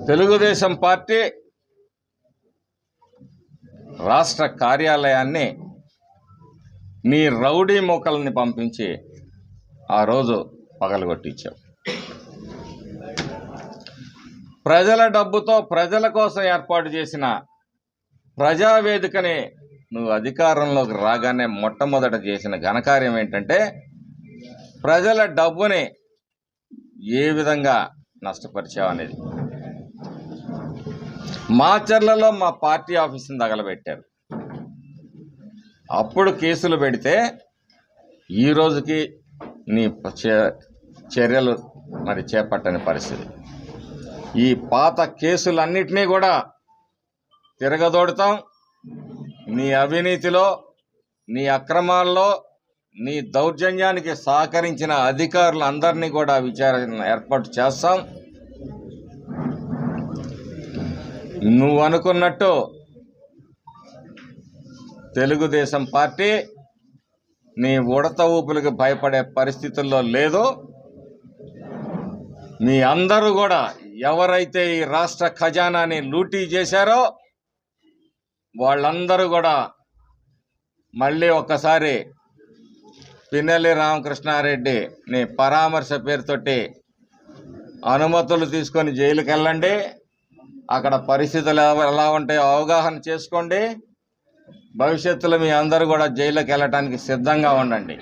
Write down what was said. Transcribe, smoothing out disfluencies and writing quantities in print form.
Telugu Desam party రాష్ట్ర కార్యాలయాన్ని నీ రౌడీ మూకల్ని పంపించి ఆ రోజు పగలగొట్టించావు. ప్రజల డబ్బుతో ప్రజల కోసం ఏర్పాటు చేసిన ప్రజావేదికని నువ్వు అధికారంలోకి రాగానే మొట్టమొదట చేసిన ఘనకార్యం ఏంటంటే ప్రజల డబ్బుని ఏ విధంగా నష్టపరిచావు అనేది. మాచర్లలో మా పార్టీ ఆఫీసుని తగలబెట్టారు. అప్పుడు కేసులు పెడితే ఈ రోజుకి నీ చర్యలు మరి చేపట్టని పరిస్థితి. ఈ పాత కేసులన్నిటినీ కూడా తిరగదోడుతాం. నీ అవినీతిలో, నీ అక్రమాల్లో, నీ దౌర్జన్యానికి సహకరించిన అధికారులందరినీ కూడా విచారణ ఏర్పాటు చేస్తాం. నువ్వు అనుకున్నట్టు తెలుగుదేశం పార్టీ నీ ఉడత ఊపులకు భయపడే పరిస్థితుల్లో లేదు. మీ అందరూ కూడా ఎవరైతే ఈ రాష్ట్ర ఖజానాని లూటీ చేశారో వాళ్ళందరూ కూడా మళ్ళీ ఒక్కసారి పిన్నెల్లి రామకృష్ణారెడ్డి నీ పరామర్శ పేరుతోటి అనుమతులు తీసుకొని జైలుకి వెళ్ళండి. అక్కడ పరిస్థితులు ఎలా ఉంటాయో అవగాహన చేసుకోండి. భవిష్యత్తులో మీ అందరూ కూడా జైలుకి వెళ్ళటానికి సిద్ధంగా ఉండండి.